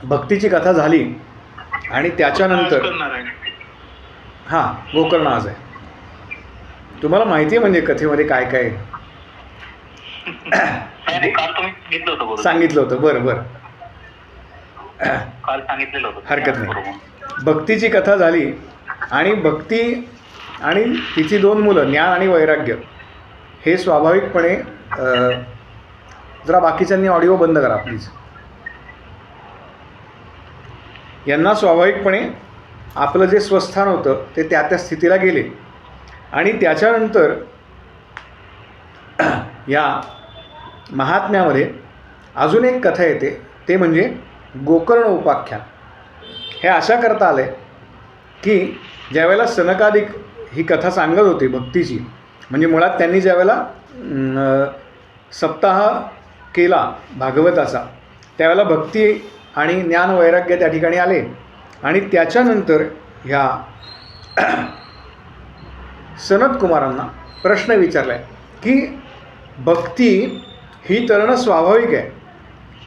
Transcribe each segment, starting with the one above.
भक्तीची कथा झाली आणि त्याच्यानंतर हां गोकर्ण आज आहे. तुम्हाला माहिती आहे म्हणजे कथेमध्ये काय काय सांगितलं होतं. बरं बरं हरकत नाही. भक्तीची कथा झाली आणि भक्ती आणि तिची दोन मुलं ज्ञान आणि वैराग्य हे स्वाभाविकपणे जरा बाकीच्यांनी ऑडिओ बंद करा प्लीज. यांना स्वाभाविकपणे आपलं जे स्वस्थान होतं ते त्या त्या स्थितीला गेले आणि त्याच्यानंतर या महात्म्यामध्ये अजून एक कथा येते, ते म्हणजे गोकर्ण उपाख्यान. हे अशा करता आले की ज्यावेळेला सनकादिक ही कथा सांगत होती भक्तीची, म्हणजे मुळात त्यांनी ज्यावेळेला सप्ताह केला भागवताचा त्यावेळेला भक्ती आणि ज्ञान वैराग्य त्या ठिकाणी आले आणि त्याच्यानंतर ह्या सनत कुमारांना प्रश्न विचारला आहे की भक्ती ही तरणं स्वाभाविक आहे,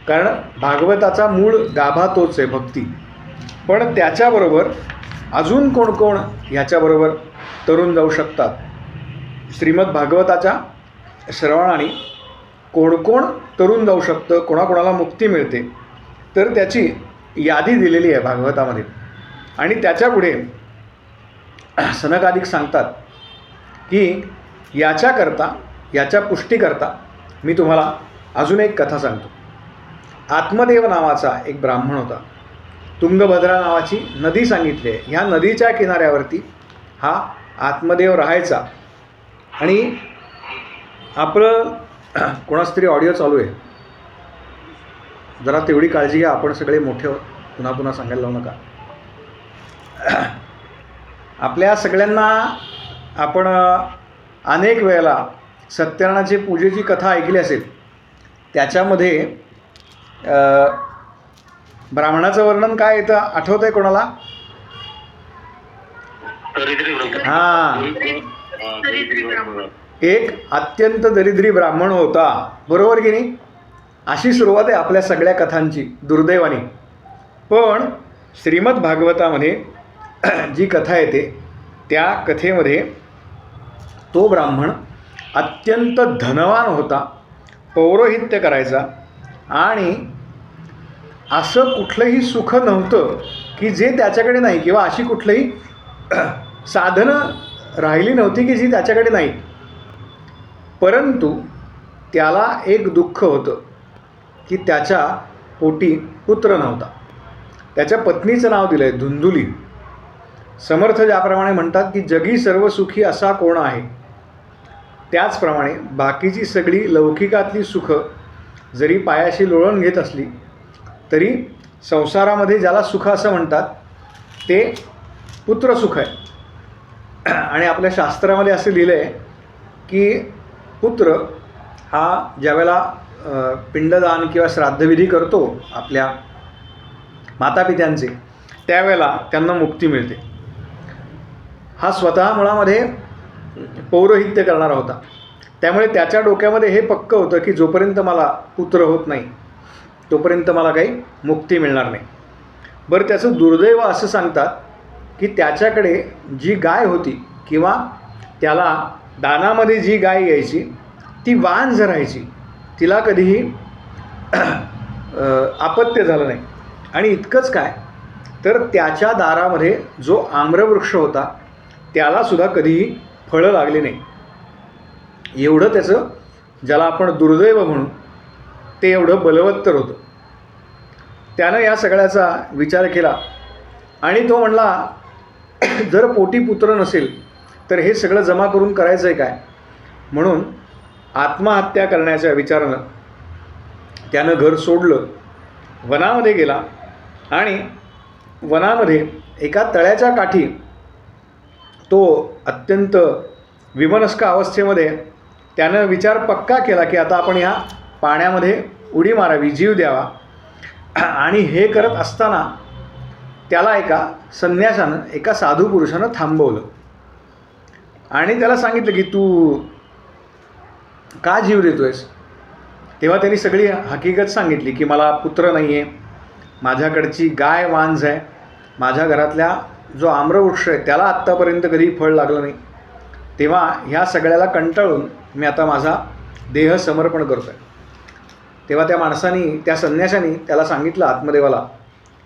कारण भागवताचा मूळ गाभा तोच आहे भक्ती, पण त्याच्याबरोबर अजून कोण कोण ह्याच्याबरोबर तरुण जाऊ शकतात. श्रीमद भागवताच्या श्रवणाने कोण कोण तरुण जाऊ शकतं, कोणाकोणाला मुक्ती मिळते, तर त्याची यादी दिलेली आहे भागवतामध्ये. आणि त्याच्यापुढे सनकादिक सांगतात की याच्याकरता, याच्या पुष्टीकरता मी तुम्हाला अजून एक कथा सांगतो. आत्मदेव नावाचा एक ब्राह्मण होता. तुंगभद्रा नावाची नदी सांगितली आहे. ह्या नदीच्या किनाऱ्यावरती हा आत्मदेव राहायचा. आणि आपलं कोणाच तरी ऑडिओ चालू आहे, जरा तेवढी काळजी घ्या. आपण सगळे मोठे आहोत, पुन्हा पुन्हा सांगायला लावू नका. आपल्या सगळ्यांना आपण अनेक वेळेला सत्यनारायणाची पूजेची कथा ऐकली असेल. त्याच्यामध्ये ब्राह्मणाचं वर्णन काय येतं आठवत आहे कोणाला? हां, एक अत्यंत दरिद्री ब्राह्मण होता, बरोबर की नाही? अशी सुरुवात आहे आपल्या सगळ्या कथांची दुर्दैवाने. पण श्रीमद भागवतामध्ये जी कथा येते त्या कथेमध्ये तो ब्राह्मण अत्यंत धनवान होता, पौरोहित्य करायचा आणि असं कुठलंही सुख नव्हतं की जे त्याच्याकडे नाही, किंवा अशी कुठलंही साधनं राहिली नव्हती की जी त्याच्याकडे नाही. परंतु त्याला एक दुःख होतं की त्याच्या पोटी पुत्र नव्हता. त्याच्या पत्नीचं नाव दिलं आहे धुंदुली. समर्थ ज्याप्रमाणे म्हणतात की जगी सर्व सुखी असा कोण आहे, त्याचप्रमाणे बाकीची सगळी लौकिकातली सुखं जरी पायाशी लोळण घेत असली तरी संसारामध्ये ज्याला सुख असं म्हणतात ते पुत्रसुख आहे. आणि आपल्या शास्त्रामध्ये असं लिहिलं आहे की पुत्र हा ज्यावेळेला पिंडदान किंवा श्राद्धविधी करतो आपल्या मातापित्यांचे, त्यावेळेला त्यांना मुक्ती मिळते. हा स्वतः मुळामध्ये पौरोहित्य करणारा होता, त्यामुळे त्याच्या डोक्यामध्ये हे पक्कं होतं की जोपर्यंत मला पुत्र होत नाही तोपर्यंत मला काही मुक्ती मिळणार नाही. बरं, त्याचं दुर्दैव असं सांगतात की त्याच्याकडे जी गाय होती किंवा त्याला दानामध्ये जी गाय यायची ती वांझ राहायची, तिला कधीही अपत्य झालं नाही. आणि इतकंच काय, तर त्याच्या दारामध्ये जो आम्रवृक्ष होता त्यालासुद्धा कधीही फळं लागली नाही. एवढं त्याचं, ज्याला आपण दुर्दैव म्हणू, ते एवढं बलवत्तर होतं. त्यानं या सगळ्याचा विचार केला आणि तो म्हणला जर पोटी पुत्र नसेल तर हे सगळं जमा करून करायचं आहे काय, म्हणून आत्महत्या करण्याच्या विचारानं त्यानं घर सोडलं, वनामध्ये गेला आणि वनामध्ये एका तळ्याच्या काठी तो अत्यंत विमनस्क अवस्थेमध्ये त्यानं विचार पक्का केला की आता आपण ह्या पाण्यामध्ये उडी मारावी, जीव द्यावा. आणि हे करत असताना त्याला एका संन्यासानं, एका साधू पुरुषानं थांबवलं आणि त्याला सांगितलं की तू का जीव देतोयस. तेव्हा त्यांनी सगळी हकीकत सांगितली की मला पुत्र नाही आहे, माझ्याकडची गाय मांज आहे, माझ्या घरातल्या जो आम्रवृक्ष आहे त्याला आत्तापर्यंत कधी फळ लागलं नाही. तेव्हा ह्या सगळ्याला कंटाळून मी आता माझा देह समर्पण करतो आहे. तेव्हा त्या माणसाने, त्या संन्याशाने त्याला सांगितलं आत्मदेवाला,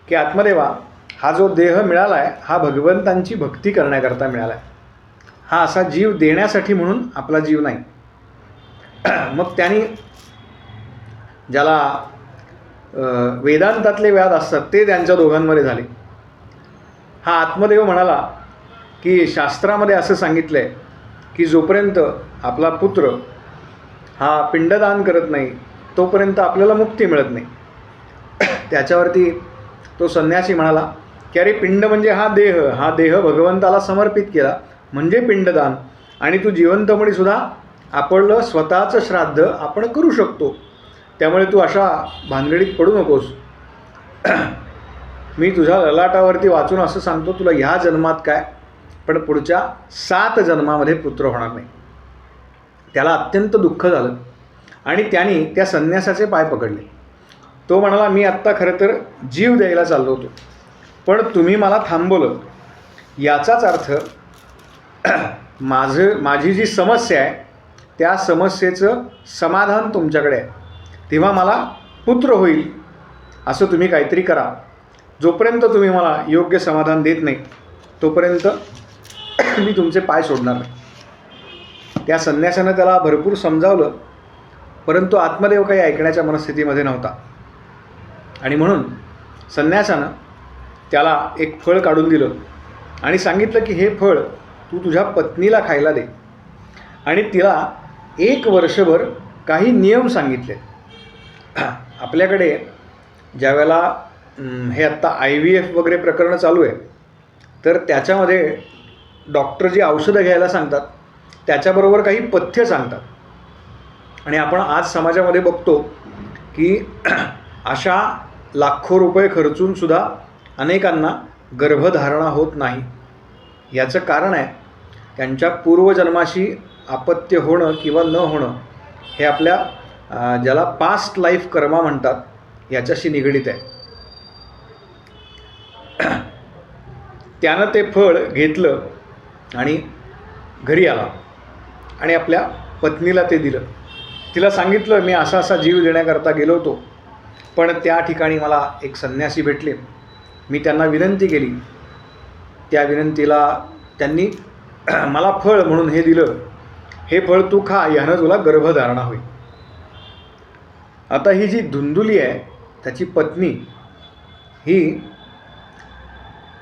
की आत्मदेवा, हा जो देह मिळाला आहे हा भगवंतांची भक्ती करण्याकरता मिळाला आहे. हा असा जीव देण्यासाठी म्हणून आपला जीव नाही. मग त्यांनी ज्याला वेदांतातले व्याद असतात ते त्यांच्या दोघांमध्ये झाले. हा आत्मदेव म्हणाला की शास्त्रामध्ये असं सांगितलं आहे की जोपर्यंत आपला पुत्र हा पिंडदान करत नाही तोपर्यंत आपल्याला मुक्ती मिळत नाही. त्याच्यावरती तो संन्यासी म्हणाला की अरे, पिंड म्हणजे हा देह भगवंताला समर्पित केला म्हणजे पिंडदान. आणि तू जिवंतपणीसुद्धा आपलं स्वतःचं श्राद्ध आपण करू शकतो. त्यामुळे तू अशा भानगडीत पडू नकोस. मी तुझ्या ललाटावरती वाचून असं सांगतो, तुला ह्या जन्मात काय, पण पुढच्या 7 जन्मामध्ये पुत्र होणार नाही. त्याला अत्यंत दुःख झालं आणि त्याने त्या संन्यासाचे पाय पकडले. तो म्हणाला, मी आत्ता खरं तर जीव द्यायला चाललो होतो, पण तुम्ही मला थांबवलं. याचाच अर्थ माझी जी समस्या आहे त्या समस्येचं समाधान तुमच्याकडे आहे, तेव्हा मला पुत्र होईल असं तुम्ही काहीतरी करा. जोपर्यंत तुम्ही मला योग्य समाधान देत नाही तोपर्यंत मी तुमचे पाय सोडणार नाही. त्या संन्यासानं त्याला भरपूर समजावलं, परंतु आत्मदेव काही ऐकण्याच्या मनस्थितीमध्ये नव्हता. आणि म्हणून संन्यासानं त्याला एक फळ काढून दिलं आणि सांगितलं की हे फळ तू तुझ्या पत्नीला खायला दे. आणि तिला 1 वर्षभर काही नियम सांगितले. आपल्याकडे ज्यावेळेला हे आत्ता IVF वगैरे प्रकरणं चालू आहे, तर त्याच्यामध्ये डॉक्टर जी औषधं घ्यायला सांगतात त्याच्याबरोबर काही पथ्य सांगतात. आणि आपण आज समाजामध्ये बघतो की अशा लाखो रुपये खर्चूनसुद्धा अनेकांना गर्भधारणा होत नाही. याचं कारण आहे त्यांच्या पूर्वजन्माशी अपत्य होणं किंवा न होणं हे आपल्या ज्याला पास्ट लाईफ कर्मा म्हणतात याच्याशी निगडीत आहे. त्यानं ते फळ घेतलं आणि घरी आला आणि आपल्या पत्नीला ते दिलं. तिला सांगितलं, मी असा जीव देण्याकरता गेलो होतो, पण त्या ठिकाणी मला एक संन्यासी भेटले. मी त्यांना विनंती केली, त्या विनंतीला त्यांनी मला फळ म्हणून हे दिलं. हे फळ तू खा, यानं तुला गर्भधारणा होईल. आता ही जी धुंदुली आहे त्याची पत्नी ही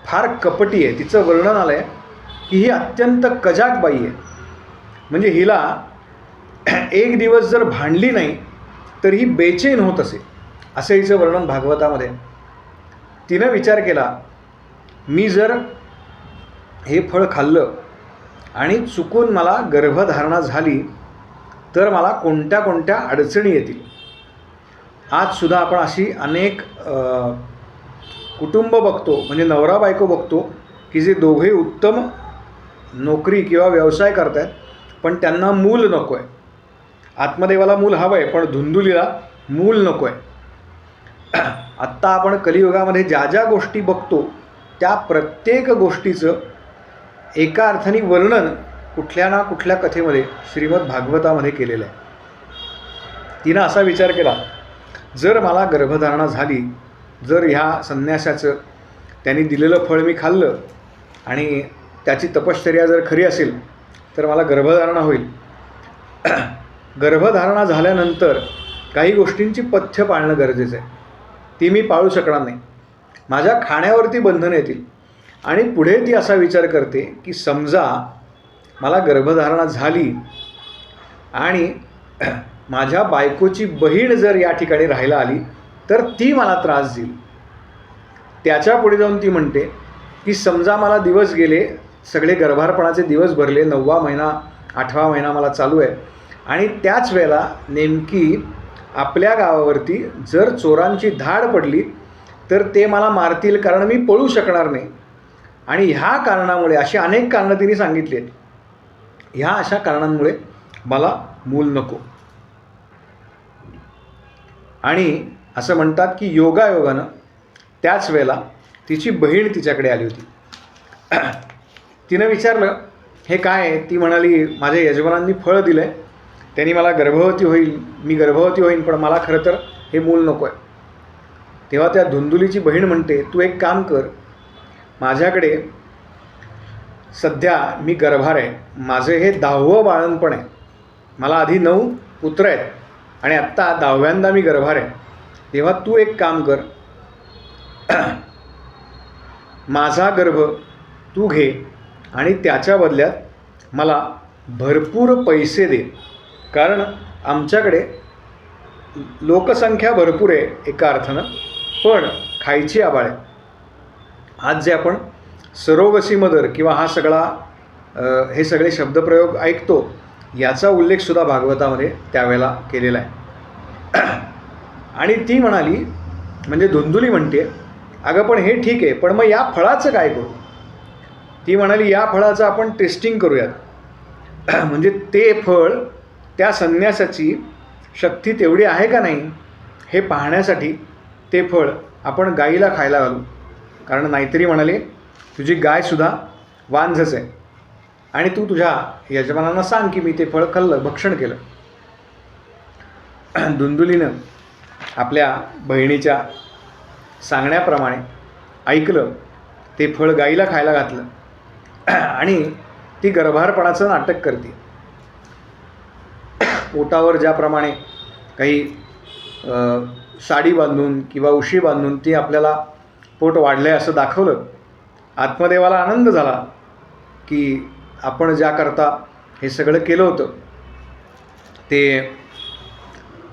फार कपटी आहे. तिचं वर्णन आलं आहे की ही अत्यंत कजाक बाई आहे. म्हणजे हिला एक दिवस जर भांडली नाही तर ही बेचैन होत असे, असं हिचं वर्णन भागवतामध्ये. तिनं विचार केला, मी जर हे फळ खाल्लं आणि चुकून मला गर्भधारणा झाली तर मला कोणत्या कोणत्या अडचणी येतील. आजसुद्धा आपण अशी अनेक कुटुंब बघतो, म्हणजे नवरा बायको बघतो की जे दोघे उत्तम नोकरी किंवा व्यवसाय करत आहेत, पण त्यांना मूल नको आहे. आत्मदेवाला मूल हवं आहे, पण धुंदुलीला मूल नको आहे. आत्ता आपण कलियुगामध्ये ज्या ज्या गोष्टी बघतो त्या प्रत्येक गोष्टीचं एका अर्थाने वर्णन कुठल्या ना कुठल्या कथेमध्ये श्रीमद भागवतामध्ये केलेलं आहे. तिनं असा विचार केला, जर मला गर्भधारणा झाली, जर ह्या संन्यासाचं त्यांनी दिलेलं फळ मी खाल्लं आणि त्याची तपश्चर्या जर खरी असेल तर मला गर्भधारणा होईल. गर्भधारणा झाल्यानंतर काही गोष्टींची पथ्य पाळणं गरजेचं आहे. ती मी पाळू शकणार नाही. माझ्या खाण्यावरती बंधनं येतील. आणि पुढे ती असा विचार करते की समजा मला गर्भधारणा झाली आणि माझ्या बायकोची बहीण जर या ठिकाणी राहायला आली तर ती मला त्रास देईल. त्याच्या पुढे जाऊन ती म्हणते की समजा मला दिवस गेले, सगळे गर्भारपणाचे दिवस भरले, 9वा महिना 8वा महिना मला चालू आहे, आणि त्याच वेळेला नेमकी आपल्या गावावरती जर चोरांची धाड पडली तर ते मला मारतील, कारण मी पळू शकणार नाही. आणि ह्या कारणामुळे, अशी अनेक कारणं तिने सांगितली आहेत, ह्या अशा कारणांमुळे मला मूल नको. आणि असं म्हणतात की योगायोगानं त्याच वेळेला तिची बहीण तिच्याकडे आली होती. तिनं विचारलं, हे काय आहे? ती म्हणाली, माझ्या यजमानांनी फळ दिलं आहे, त्यांनी मला गर्भवती होईल, मी गर्भवती होईन, पण मला खरं तर हे मूल नको आहे. तेव्हा त्या धुंदुलीची बहीण म्हणते, तू एक काम कर, माझ्याकडे सध्या मी गर्भार आहे, माझं हे 10वं बाळंतपण आहे, मला आधी 9 पुत्र आहेत आणि आत्ता 10व्यांदा मी गर्भार आहे. तेव्हा तू एक काम कर, माझा गर्भ तू घे आणि त्याच्या बदल्यात मला भरपूर पैसे दे, कारण आमच्याकडे लोकसंख्या भरपूर आहे एका अर्थानं, पण खायची आबाळ आहे. आज जे आपण सरोगसी मदर किंवा हा सगळा हे सगळे शब्दप्रयोग ऐकतो, याचा उल्लेखसुद्धा भागवतामध्ये त्यावेळेला केलेला आहे. आणि ती म्हणाली, म्हणजे धुंदुली म्हणते, अगं पण हे ठीक आहे, पण मग या फळाचं काय करू? ती म्हणाली, या फळाचं आपण टेस्टिंग करूयात. म्हणजे ते फळ, त्या संन्यासाची शक्ती तेवढी आहे का नाही हे पाहण्यासाठी ते फळ आपण गाईला खायला घालू, कारण नाहीतरी म्हणाले तुझी गायसुद्धा वांझच आहे आणि तू तुझ्या यजमानांना सांग की मी ते फळ खाल्लं, भक्षण केलं. धुंदुलीनं आपल्या बहिणीच्या सांगण्याप्रमाणे ऐकलं, ते फळ गाईला खायला घातलं आणि ती गर्भारपणाचं नाटक करते. पोटावर ज्याप्रमाणे काही साडी बांधून किंवा उशी बांधून ती आपल्याला पोट वाढलं आहे असं दाखवलं. आत्मदेवाला आनंद झाला की आपण ज्याकरता हे सगळं केलं होतं ते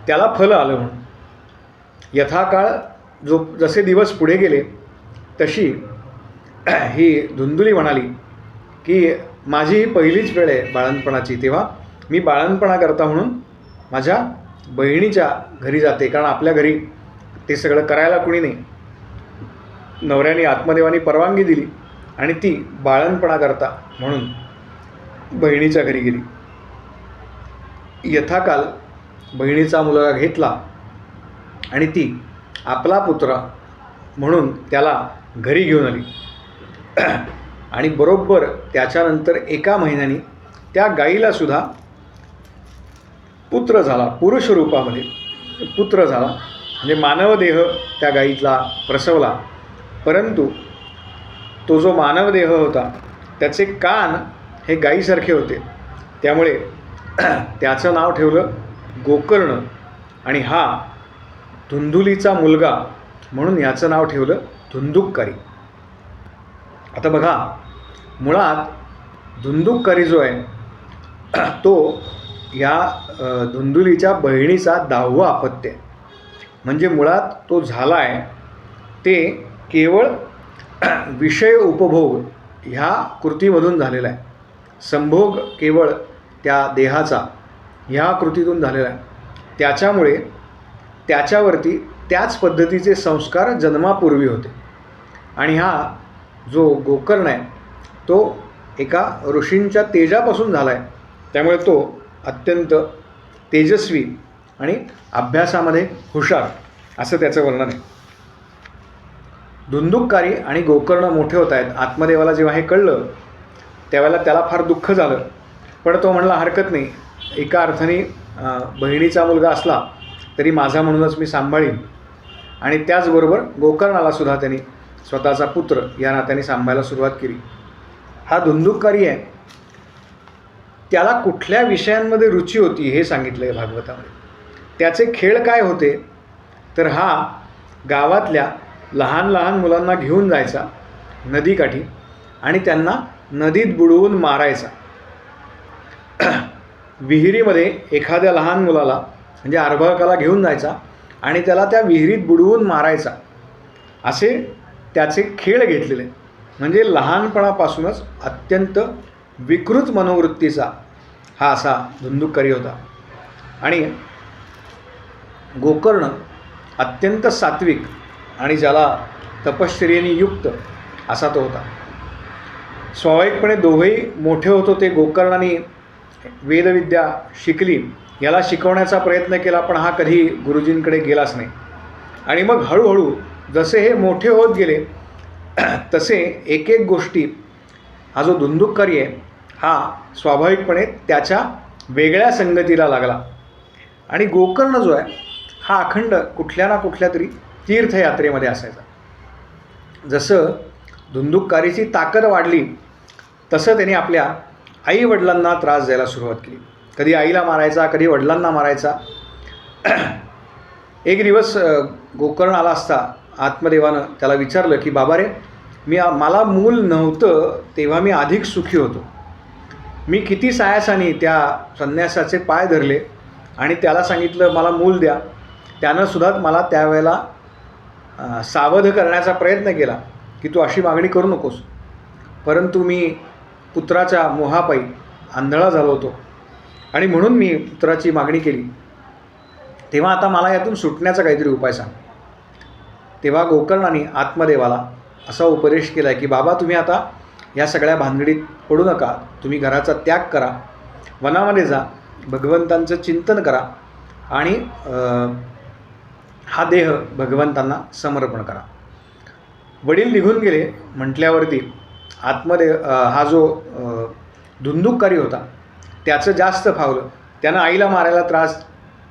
त्याला फलं आलं म्हणून. यथाकाळ जसे दिवस पुढे गेले तशी ही धुंदुली म्हणाली की माझी ही पहिलीच वेळ आहे बाळंतपणाची, तेव्हा मी बाळंतपणा करता म्हणून माझ्या बहिणीच्या घरी जाते, कारण आपल्या घरी ते सगळं करायला कुणी नाही. नवऱ्याने आत्मदेवानी परवानगी दिली आणि ती बाळंतपणा करता म्हणून बहिणीच्या घरी गेली. यथाकाल बहिणीचा मुलगा घेतला आणि ती आपला पुत्र म्हणून त्याला घरी घेऊन आली. आणि बरोबर त्याच्यानंतर 1 महिन्याने त्या गाईलासुद्धा पुत्र झाला, पुरुष रूपामध्ये पुत्र झाला, म्हणजे मानवदेह त्या गाईतला प्रसवला. परंतु तो जो मानवदेह होता त्याचे कान हे गाईसारखे होते, त्यामुळे त्याचं नाव ठेवलं गोकर्ण आणि हा धुंदुलीचा मुलगा म्हणून याचं नाव ठेवलं धुंदुककारी. आता बघा, मुळात धुंदुककारी जो आहे तो या धुंदुलीच्या बहिणीचा 10वं अपत्य आहे. म्हणजे मुळात तो झाला आहे ते केवळ विषय उपभोग ह्या कृतीमधून झालेला आहे. संभोग केवळ त्या देहाचा ह्या कृतीतून झालेला आहे. त्याच्यामुळे त्याच्यावरती त्याच पद्धतीचे संस्कार जन्मापूर्वी होते. आणि हा जो गोकर्ण आहे तो एका ऋषींच्या तेजापासून झाला आहे, त्यामुळे तो अत्यंत तेजस्वी आणि अभ्यासामध्ये हुशार असं त्याचं वर्णन आहे. धुंदुककारी आणि गोकर्ण मोठे होत आहेत. आत्मदेवाला जेव्हा हे कळलं त्यावेळेला त्याला फार दुःख झालं, पण तो म्हणला हरकत नाही, एका अर्थाने बहिणीचा मुलगा असला तरी माझा म्हणूनच मी सांभाळीन. आणि त्याचबरोबर गोकर्णालासुद्धा त्यांनी स्वतःचा पुत्र या नात्याने सांभाळायला सुरुवात केली. हा धुंदुककारी आहे, त्याला कुठल्या विषयांमध्ये रुची होती हे सांगितलं आहे भागवतामध्ये. त्याचे खेळ काय होते तर हा गावातल्या लहान लहान मुलांना घेऊन जायचा नदीकाठी आणि त्यांना नदीत बुडवून मारायचा. विहिरीमध्ये एखाद्या लहान मुलाला म्हणजे अर्भकाला घेऊन जायचा आणि त्याला त्या विहिरीत बुडवून मारायचा. असे त्याचे खेळ घेतलेले. म्हणजे लहानपणापासूनच अत्यंत विकृत मनोवृत्तीचा हा असा धुंदुककारी होता. आणि गोकर्ण अत्यंत सात्विक आणि ज्याला तपश्चर्येने युक्त असा तो होता. स्वाभाविकपणे दोघेही मोठे होत होते. गोकर्णाने वेदविद्या शिकली, याला शिकवण्याचा प्रयत्न केला, पण हा कधी गुरुजींकडे गेलाच नाही. आणि मग हळूहळू जसे हे मोठे होत गेले तसे एक एक गोष्टी हा जो धुंदुककारी आहे हा स्वाभाविकपणे त्याच्या वेगळ्या संगतीला लागला. आणि गोकर्ण जो आहे हा अखंड कुठल्या ना कुठल्या तरी तीर्थयात्रेमध्ये असायचा. जसं धुंदुककारीची ताकद वाढली तसं त्याने आपल्या आईवडिलांना त्रास द्यायला सुरुवात केली. कधी आईला मारायचा, कधी वडिलांना मारायचा. एक दिवस गोकर्ण आला असता आत्मदेवानं त्याला विचारलं की बाबा रे, मला मूल नव्हतं तेव्हा मी अधिक सुखी होतो. मी किती सायासानी त्या संन्यासाचे पाय धरले आणि त्याला सांगितलं मला मूल द्या. त्यानंसुद्धा मला त्यावेळेला सावध करण्याचा प्रयत्न केला की तू अशी मागणी करू नकोस. परंतु मी पुत्राच्या मोहापायी आंधळा झालो होतो आणि म्हणून मी पुत्राची मागणी केली. तेव्हा आता मला यातून सुटण्याचा काहीतरी उपाय सांग. तेव्हा गोकर्णाने आत्मदेवाला असा उपदेश केला की बाबा तुम्ही आता या सगळ्या भानगडीत पडू नका. तुम्ही घराचा त्याग करा, वनामध्ये जा, भगवंतांचं चिंतन करा आणि हा देह भगवंतांना समर्पण करा. वडील निघून गेले म्हटल्यावरती हा जो धुंदुककारी होता त्याचं जास्त फावलं. त्यानं आईला मारायला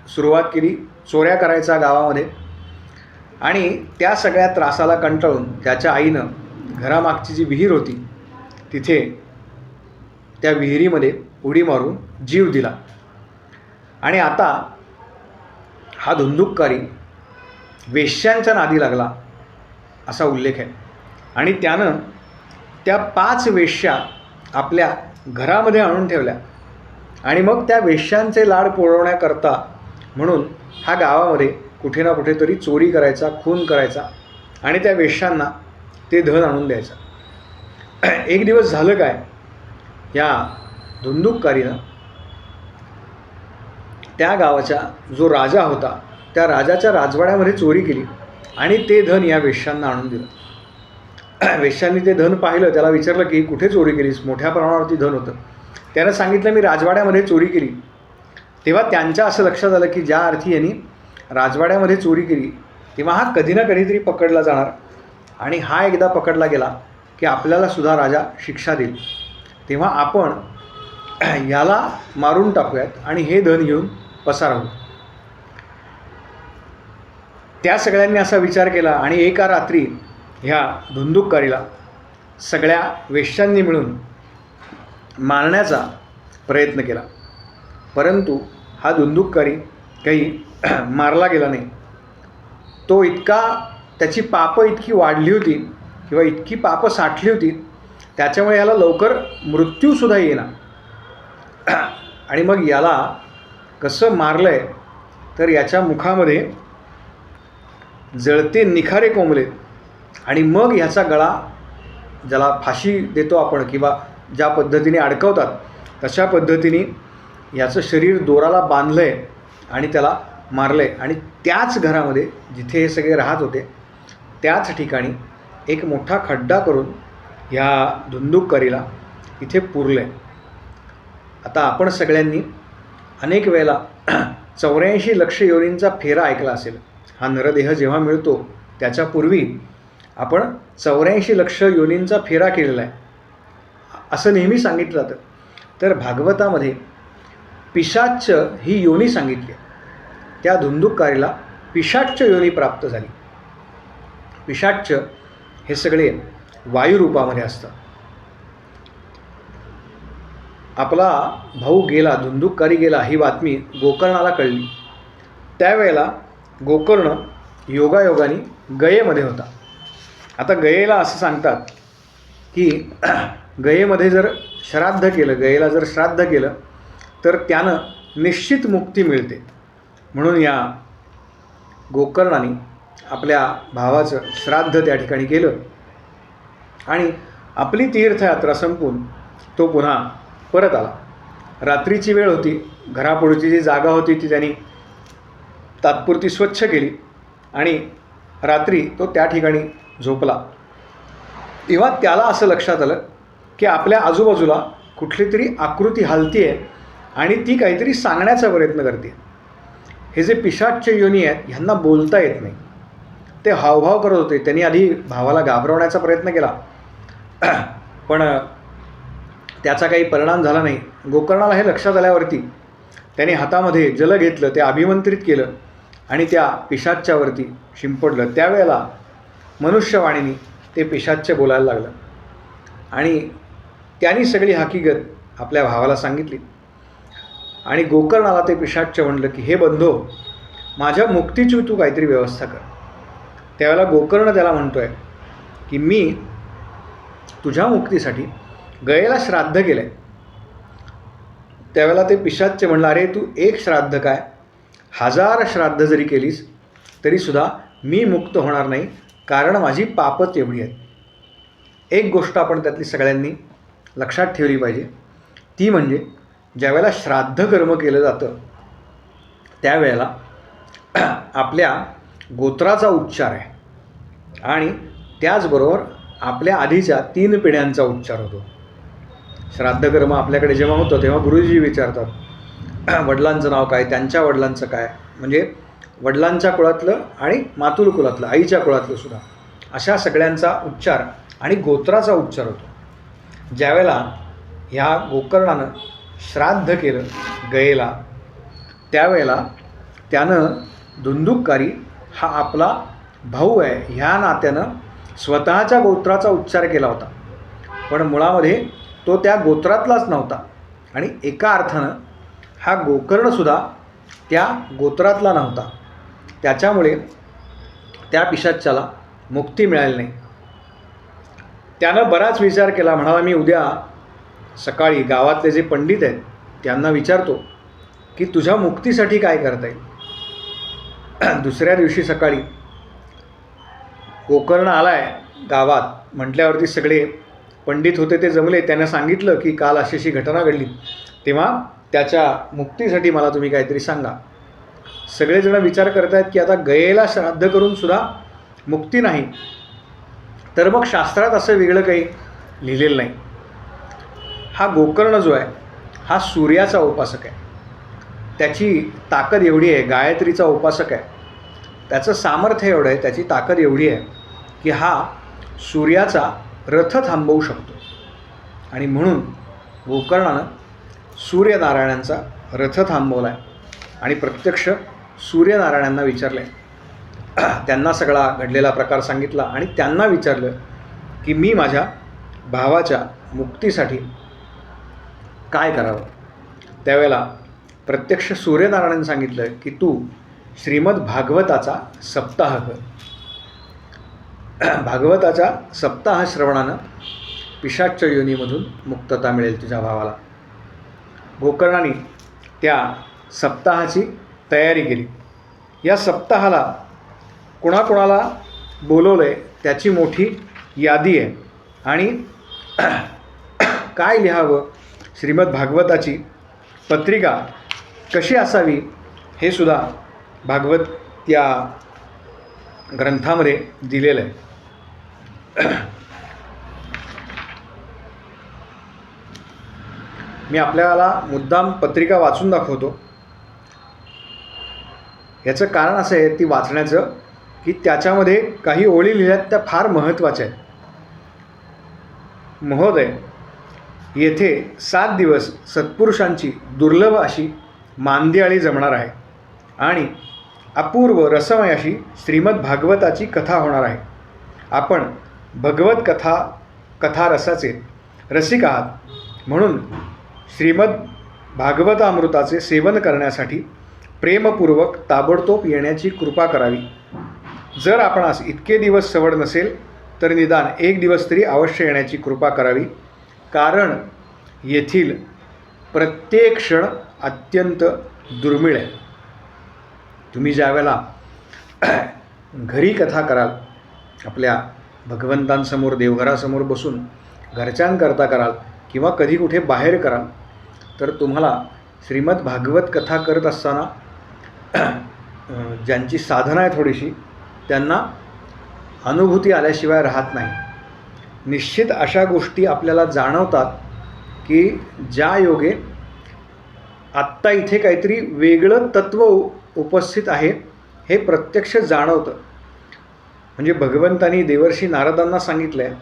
सुरुवात केली, चोऱ्या करायचा गावामध्ये. आणि त्या सगळ्या त्रासाला कंटाळून त्याच्या आईनं घरामागची जी विहीर होती तिथे त्या विहिरीमध्ये उडी मारून जीव दिला. आणि आता हा धुंदुककारी वेश्यांच्या नादी लागला असा उल्लेख आहे. आणि त्यानं त्या 5 वेश्या आपल्या घरामध्ये आणून ठेवल्या आणि मग त्या वेश्यांचे लाड पुरवण्याकरता म्हणून हा गावामध्ये कुठे ना कुठेतरी चोरी करायचा, खून करायचा आणि त्या वेश्यांना ते धन आणून द्यायचं. एक दिवस झालं काय, या धुंदुककारीनं त्या गावाचा जो राजा होता त्या राजाच्या राजवाड्यामध्ये चोरी केली आणि ते धन या वेश्यांना आणून दिलं. वेश्यांनी ते धन पाहिलं, त्याला विचारलं की कुठे चोरी केलीस. मोठ्या प्रमाणावरती धन होतं. त्यानं सांगितलं मी राजवाड्यामध्ये चोरी केली. तेव्हा त्यांच्या असं लक्षात आलं की ज्या अर्थी यांनी राजवाड्यामध्ये चोरी केली तेव्हा हा कधी ना कधीतरी पकडला जाणार आणि हा एकदा पकडला गेला की आपल्याला सुद्धा राजा शिक्षा देईल. तेव्हा आपण याला मारून टाकूयात आणि हे धन घेऊन पसार होऊ. त्या सगळ्यांनी असा विचार केला आणि एका रात्री ह्या धुंदुककारीला सगळ्या वेश्यांनी मिळून मारण्याचा प्रयत्न केला. परंतु हा धुंदुककारी काही मारला गेला नाही. तो त्याची पापं इतकी वाढली होती किंवा इतकी पापं साठली होती त्याच्यामुळे याला लवकर मृत्यूसुद्धा येईना. आणि मग याला कसं मारलं आहे तर याच्या मुखामध्ये जळते निखारे कोंबले आणि मग ह्याचा गळा, ज्याला फाशी देतो आपण किंवा ज्या पद्धतीने अडकवतात तशा पद्धतीने याचं शरीर दोराला बांधलं आहे आणि त्याला मारलं आहे. आणि त्याच घरामध्ये जिथे हे सगळे राहत होते त्याच ठिकाणी एक मोठा खड्डा करून ह्या धुंदुककारीला इथे पुरलं आहे. आता आपण सगळ्यांनी अनेक वेळेला 84 लक्ष योनींचा फेरा ऐकला असेल. हा नरदेह जेव्हा मिळतो त्याच्यापूर्वी आपण 84 लक्ष योनींचा फेरा केलेला आहे असं नेहमी सांगितलं जातं. तर भागवतामध्ये पिशाच्च ही योनी सांगितली. त्या धुंदुककारीला पिशाच्च योनी प्राप्त झाली. पिशाच्च हे सगळे वायुरूपामध्ये असतात. आपला भाऊ गेला, धुंदुककारी गेला ही बातमी गोकर्णाला कळली. त्यावेळेला गोकर्ण योगायोगाने गयेमध्ये होता. आता गयेला असं सांगतात की गयेमध्ये जर श्राद्ध केलं, गयेला जर श्राद्ध केलं तर त्यानं निश्चित मुक्ती मिळते. म्हणून या गोकर्णाने आपल्या भावाचं श्राद्ध त्या ठिकाणी केलं आणि आपली तीर्थयात्रा संपून तो पुन्हा परत आला. रात्रीची वेळ होती. घरापुढची जी जागा होती ती त्यांनी तात्पुरती स्वच्छ केली आणि रात्री तो त्या ठिकाणी झोपला. तेव्हा त्याला असं लक्षात आलं की आपल्या आजूबाजूला कुठली तरी आकृती हलती आहे आणि ती काहीतरी सांगण्याचा प्रयत्न करते. हे जे पिशाच्च योनी आहेत ह्यांना बोलता येत नाही. ते हावभाव करत होते. त्यांनी आधी भावाला घाबरवण्याचा प्रयत्न केला, पण त्याचा काही परिणाम झाला नाही. गोकर्णाला हे लक्षात आल्यावरती त्याने हातामध्ये जल घेतलं, ते अभिमंत्रित केलं आणि त्या पिशाच्यावरती शिंपडलं. त्यावेळेला मनुष्यवाणीने ते पिशाच्य बोलायला लागलं आणि त्यांनी सगळी हकीकत आपल्या भावाला सांगितली. आणि गोकर्णाला ते पिशाच्य म्हणलं की हे बंधो, माझ्या मुक्तीची तू काहीतरी व्यवस्था कर. त्यावेळेला गोकर्ण त्याला म्हणतो आहे की मी तुझ्या मुक्तीसाठी गयेला श्राद्ध केलं आहे. त्यावेळेला ते पिशाच्य म्हणलं, अरे तू एक श्राद्ध काय, 1000 श्राद्ध जरी केलीस तरीसुद्धा मी मुक्त होणार नाही, कारण माझी पापं तेवढी आहेत. एक गोष्ट आपण त्यातली सगळ्यांनी लक्षात ठेवली पाहिजे, ती म्हणजे ज्यावेळेला श्राद्ध कर्म केलं जातं त्यावेळेला आपल्या गोत्राचा उच्चार आहे आणि त्याचबरोबर आपल्या आधीच्या 3 पिढ्यांचा उच्चार होतो. श्राद्धकर्म आपल्याकडे जेव्हा होतं तेव्हा गुरुजी विचारतात वडिलांचं नाव काय, त्यांच्या वडिलांचं काय, म्हणजे वडिलांच्या कुळातलं आणि मातुल कुळातलं, आईच्या कुळातलं सुद्धा, अशा सगळ्यांचा उच्चार आणि गोत्राचा उच्चार होतो. ज्यावेळेला ह्या गोकर्णानं श्राद्ध केलं गयेला, त्यावेळेला त्यानं धुंदुककारी हा आपला भाऊ आहे ह्या नात्यानं स्वतःच्या गोत्राचा उच्चार केला होता, पण मुळामध्ये तो त्या गोत्रातलाच नव्हता आणि एका अर्थानं हा गोकर्णसुद्धा त्या गोत्रातला नव्हता. त्याच्यामुळे त्या पिशाच्याला मुक्ती मिळाली नाही. त्यानं बराच विचार केला. म्हणाला, मी उद्या सकाळी गावातले जे पंडित आहेत त्यांना विचारतो की तुझ्या मुक्तीसाठी काय करता येईल. दुसऱ्या दिवशी सकाळी गोकर्ण आला आहे गावात म्हटल्यावरती सगळे पंडित होते ते जमले. त्यानं सांगितलं की काल अशी अशी घटना घडली, तेव्हा त्याच्या मुक्तीसाठी मला तुम्ही काहीतरी सांगा. सगळेजण विचार करत आहेत की आता गयेला श्राद्ध करूनसुद्धा मुक्ती नाही, तर मग शास्त्रात असं वेगळं काही लिहिलेलं नाही. हा गोकर्ण जो आहे हा सूर्याचा उपासक आहे. त्याची ताकद एवढी आहे, गायत्रीचा उपासक आहे. त्याचं सामर्थ्य एवढं आहे, त्याची ताकद एवढी आहे की हा सूर्याचा रथ थांबवू शकतो. आणि म्हणून गोकर्णानं सूर्यनारायणांचा रथ थांबवला आहे आणि प्रत्यक्ष सूर्यनारायणांना विचारलं आहे. त्यांना सगळा घडलेला प्रकार सांगितला आणि त्यांना विचारलं की मी माझ्या भावाच्या मुक्तीसाठी काय करावं. त्यावेळेला प्रत्यक्ष सूर्यनारायणांनी सांगितलं की तू श्रीमद भागवताचा सप्ताह कर. भागवताच्या सप्ताह श्रवणानं पिशाच्य योनीमधून मुक्तता मिळेल तुझ्या भावाला. गोकर्णाने त्या सप्ताहाची तयारी केली. या सप्ताहाला कोणाकोणाला बोलवलं आहे त्याची मोठी यादी आहे आणि काय लिहावं, श्रीमद भागवताची पत्रिका कशी असावी हे सुद्धा भागवत या ग्रंथामध्ये दिलेलं आहे. मी आपल्याला मुद्दाम पत्रिका वाचून दाखवतो. याचं कारण असं आहे ती वाचण्याचं की त्याच्यामध्ये काही ओळी लिहिल्यात त्या फार महत्त्वाच्या आहेत. महोदय, येथे 7 दिवस सत्पुरुषांची दुर्लभ अशी मांदियाळी जमणार आहे आणि अपूर्व रसमय अशी श्रीमद भागवताची कथा होणार आहे. आपण भगवत कथा रसाचे रसिक आहात, म्हणून श्रीमद भागवतामृताचे सेवन करण्यासाठी प्रेमपूर्वक ताबडतोब येण्याची कृपा करावी. जर आपणास इतके दिवस सवड नसेल तर निदान 1 दिवस तरी अवश्य येण्याची कृपा करावी, कारण येथील प्रत्येक क्षण अत्यंत दुर्मिळ आहे. तुम्ही ज्यावेळेला घरी कथा कराल, आपल्या भगवंतांसमोर देवघरासमोर बसून घरच्यांकरता कराल किंवा कधी कुठे बाहेर कराल, तर तुम्हाला श्रीमद भागवत कथा करत असताना ज्यांची साधना आहे थोडीशी, त्यांना अनुभूती आल्याशिवाय राहत नाही. निश्चित अशा गोष्टी आपल्याला जाणवतात की ज्या योगे आत्ता इथे काहीतरी वेगळं तत्त्व उपस्थित आहे हे प्रत्यक्ष जाणवतं. म्हणजे भगवंतांनी देवर्षी नारदांना सांगितलं आहे.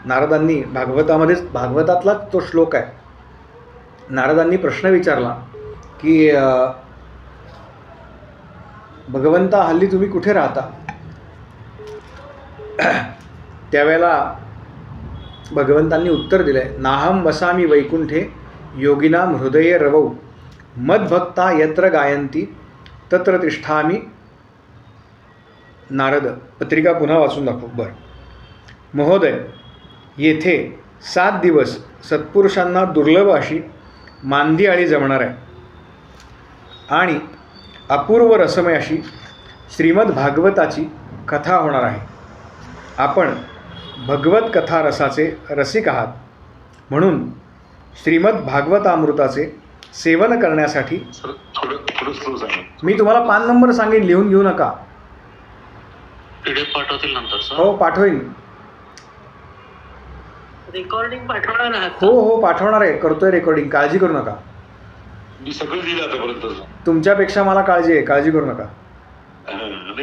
नारदांनी भागवतातलाच तो श्लोक आहे. नारदांनी प्रश्न विचारला की भगवंता, हल्ली तुम्ही कुठे राहता? त्यावेळेला भगवंतांनी उत्तर दिलं आहे, नाहम वसामी वैकुंठे योगिनाम हृदये रवौ मद्भक्ता यत्र गायंती तत्र तिष्ठामी. नारद पत्रिका पुन्हा वाचून दाखव. बरं. महोदय, येथे 7 दिवस सत्पुरुषांना दुर्लभ अशी मांदियाळी जमणार आहे आणि अपूर्व रसमय अशी श्रीमद भागवताची कथा होणार आहे. आपण भगवत कथा रसाचे रसिक आहात, म्हणून श्रीमद भागवतामृताचे सेवन करण्यासाठी मी तुम्हाला 5 नंबर सांगेन, लिहून घेऊ नका. PDF पाठवतील नंतर सर. हो, पाठवेन. रेकॉर्डिंग पाठवणार आहात? हो, पाठवणार आहे. करतोय रेकॉर्डिंग, काळजी करू नका. मी सगळं दिलं आतापर्यंत. तुमच्यापेक्षा मला काळजी आहे, काळजी करू नका.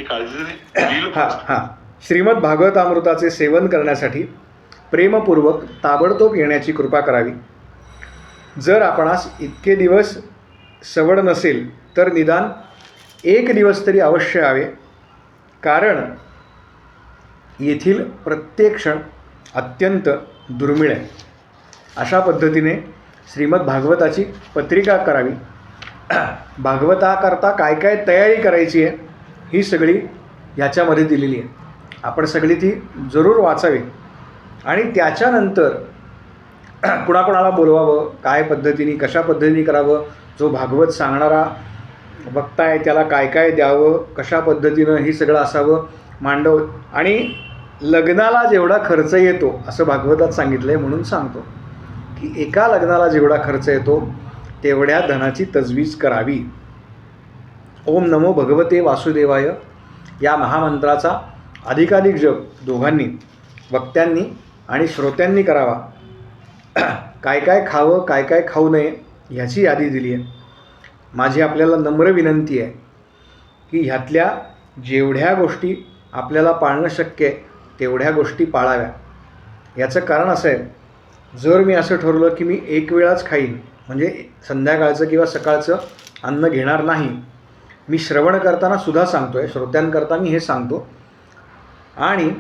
काळजी नाही. हां. श्रीमद भागवतामृताचे सेवन करण्यासाठी प्रेमपूर्वक ताबडतोब येण्याची कृपा करावी. जर आपणास इतके दिवस सवड नसेल तर निदान 1 दिवस तरी अवश्य यावे, कारण येथील प्रत्येक क्षण अत्यंत दुर्मिळ आहे. अशा पद्धतीने श्रीमद भागवताची पत्रिका करावी. भागवताकरता काय काय तयारी करायची आहे ही सगळी ह्याच्यामध्ये दिलेली आहे. आपण सगळी ती जरूर वाचावी आणि त्याच्यानंतर कुणाकुणाला बोलवावं, काय पद्धतीने कशा पद्धतीने करावं, जो भागवत सांगणारा वक्ता आहे त्याला काय काय द्यावं, कशा पद्धतीनं हे सगळं असावं मांडव. आणि लग्नाला जेवढा खर्च येतो असं भागवतात सांगितलं आहे, म्हणून सांगतो की एका लग्नाला जेवढा खर्च येतो तेवढ्या धनाची तजवीज करावी. ओम नमो भगवते वासुदेवाय या महामंत्राचा अधिकाधिक जप दोघांनी, वक्त्यांनी आणि श्रोत्यांनी करावा. काय काय खावं, काय काय खाऊ नये ह्याची यादी दिली आहे. माझी आपल्याला नम्र विनंती आहे की ह्यातल्या जेवढ्या गोष्टी आपल्याला पाळणं शक्य आहे तेवढ्या गोष्टी पाळाव्या. याचं कारण असं आहे, जर मी असं ठरवलं की मी 1 वेळाच खाईन, म्हणजे संध्याकाळचं किंवा सकाळचं अन्न घेणार नाही, मी श्रवण करताना सुद्धा सांगतो आहे, श्रोत्यांकरता मी हे सांगतो. आणि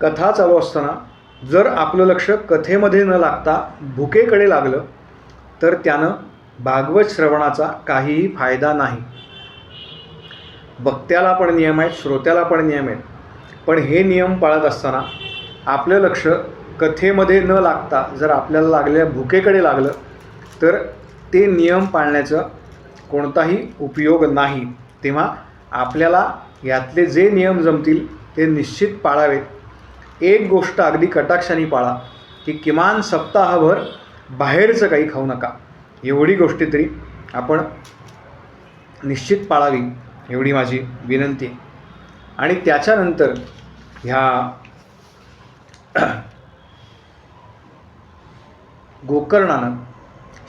कथा चालू असताना जर आपलं लक्ष कथेमध्ये न लागता भुकेकडे लागलं तर त्यानं भागवत श्रवणाचा काहीही फायदा नाही. वक्त्याला पण नियम आहेत, श्रोत्याला पण नियम आहेत, पण हे नियम पाळत असताना आपलं लक्ष कथेमध्ये न लागता जर आपल्याला लागलेल्या भुकेकडे लागलं तर ते नियम पाळण्याचा कोणताही उपयोग नाही. तेव्हा आपल्याला यातले जे नियम जमतील ते निश्चित पाळावेत. एक गोष्ट अगदी कटाक्षाने पाळा की किमान सप्ताहभर बाहेरचं काही खाऊ नका. एवढी गोष्टी तरी आपण निश्चित पाळावी, एवढी माझी विनंती. आणि त्याच्यानंतर ह्या गोकर्णानं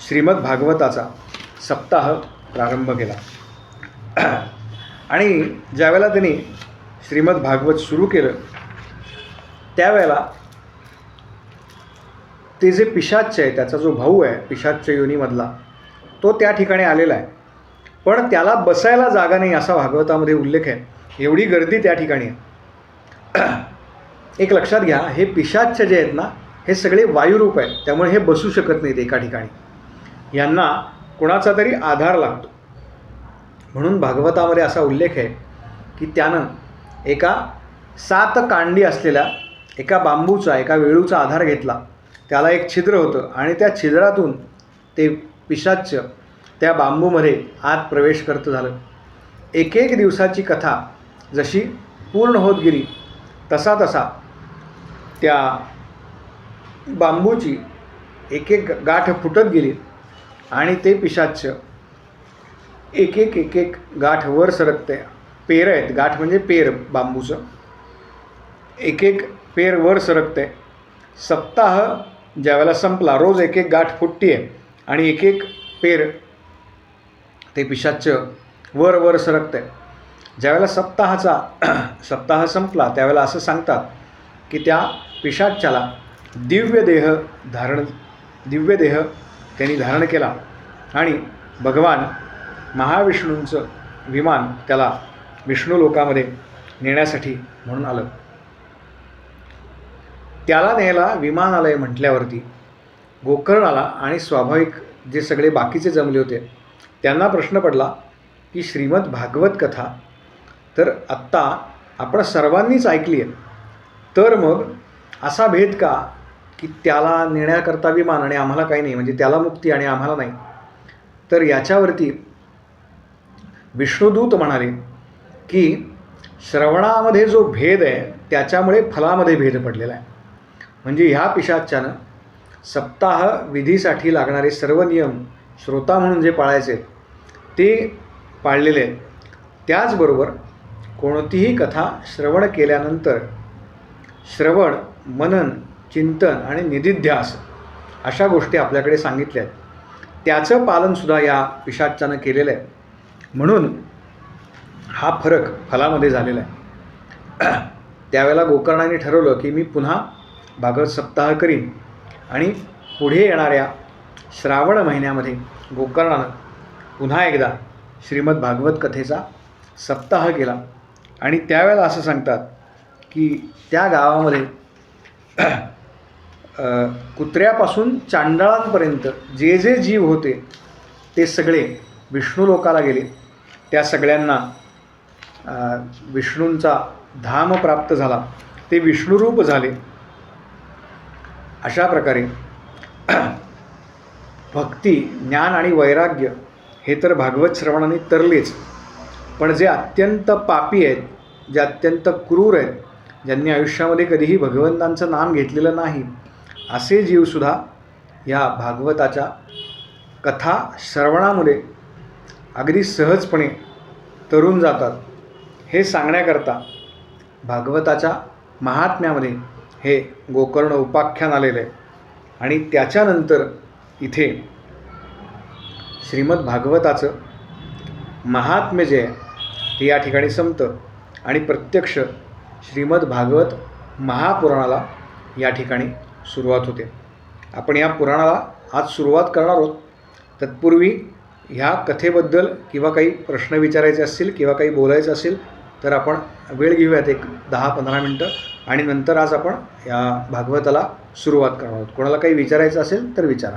श्रीमद भागवताचा सप्ताह प्रारंभ केला. आणि ज्यावेळेला त्यांनी श्रीमद भागवत सुरू केलं त्यावेळेला ते जे पिशाच्य आहे, त्याचा जो भाऊ आहे पिशाच्य योनीमधला, तो त्या ठिकाणी आलेला आहे, पण त्याला बसायला जागा नाही असा भागवतामध्ये उल्लेख आहे. एवढी गर्दी त्या ठिकाणी आहे. एक लक्षात घ्या, हे पिशाच्य जे आहेत ना हे सगळे वायुरूप आहेत, त्यामुळे हे बसू शकत नाहीत एका ठिकाणी. यांना कोणाचा तरी आधार लागतो. म्हणून भागवतामध्ये असा उल्लेख आहे की त्यानं एका 7 कांडी असलेल्या एका बांबूचा, एका वेळूचा आधार घेतला. त्याला एक छिद्र होतं आणि त्या छिद्रातून ते पिशाच्य त्या बांबूमध्ये आत प्रवेश करत झालं. एक दिवसाची कथा जशी पूर्ण होत गेली तसा त्या बांबूची एक गाठ फुटत गेली आणि ते पिशाच्य एक गाठ वर सरकते. पेर आहेत, गाठ म्हणजे पेर बांबूचं, एक पेर वर सरकते. सप्ताह ज्यावेळेला संपला, रोज एक गाठ फुटते आहे आणि एक पेर ते पिशाच्य वर सरकते. ज्यावेळेला सप्ताह संपला त्यावेळेला असं सांगतात की त्या पिशाच्याला दिव्य देह त्यांनी धारण केला आणि भगवान महाविष्णूंचं विमान त्याला विष्णू लोकामध्ये नेण्यासाठी म्हणून आलं. त्याला न्यायला विमानालय म्हटल्यावरती गोकर्णाला आणि स्वाभाविक जे सगळे बाकीचे जमले होते त्यांना प्रश्न पडला की श्रीमद भागवत कथा तर आत्ता आपण सर्वांनीच ऐकली आहे, तर मग असा भेद का की त्याला नेण्याकरता विमान आणि आम्हाला काही नाही, म्हणजे त्याला मुक्ती आणि आम्हाला नाही. तर याच्यावरती विष्णुदूत म्हणाले की श्रवणामध्ये जो भेद आहे त्याच्यामुळे फलामध्ये भेद पडलेला आहे. म्हणजे ह्या पिशाच्यानं सप्ताह विधीसाठी लागणारे सर्व नियम श्रोता म्हणून जे पाळायचे ते पाळलेले आहेत. त्याचबरोबर कोणतीही कथा श्रवण केल्यानंतर श्रवण, मनन, चिंतन आणि निदिध्यास अशा गोष्टी आपल्याकडे सांगितल्या आहेत, त्याचं पालनसुद्धा या पिशाच्यानं केलेलं आहे. म्हणून हा फरक फलामध्ये झालेला आहे. त्यावेळेला गोकर्णाने ठरवलं की मी पुन्हा भागवत सप्ताह करीन आणि पुढे येणाऱ्या श्रावण महिन्यामध्ये गोकर्णानं पुन्हा एकदा श्रीमद भागवत कथेचा सप्ताह केला. आणि त्यावेळेला असं सांगतात की त्या गावामध्ये कुत्र्यापासून चांडाळांपर्यंत जे जे जीव होते ते सगळे विष्णू लोकाला गेले. त्या सगळ्यांना विष्णूंचा धाम प्राप्त झाला, ते विष्णुरूप झाले. अशा प्रकारे भक्ती, ज्ञान आणि वैराग्य हे तर भागवत श्रवणाने तरलेच, पण जे अत्यंत पापी आहेत, जे अत्यंत क्रूर आहेत, ज्यांनी आयुष्यामध्ये कधीही भगवंतांचं नाम घेतलेलं नाही, असे जीवसुद्धा या भागवताच्या कथा श्रवणामध्ये अगदी सहजपणे तरून जातात. हे सांगण्याकरता भागवताच्या महात्म्यामध्ये हे गोकर्ण उपाख्यान आलेलं आहे. आणि त्याच्यानंतर इथे श्रीमद भागवताचं महात्म्य जे आहे ते या ठिकाणी संपतं आणि प्रत्यक्ष श्रीमद भागवत महापुराणाला या ठिकाणी सुरुवात होते. आपण या पुराणाला आज सुरुवात करणार आहोत. तत्पूर्वी ह्या कथेबद्दल किंवा काही प्रश्न विचारायचे असतील किंवा काही बोलायचं असेल तर आपण वेळ घेऊयात, एक 10-15 मिनटं, आणि नंतर आज आपण या भागवताला सुरुवात करणार आहोत. कोणाला काही विचारायचं असेल तर विचारा.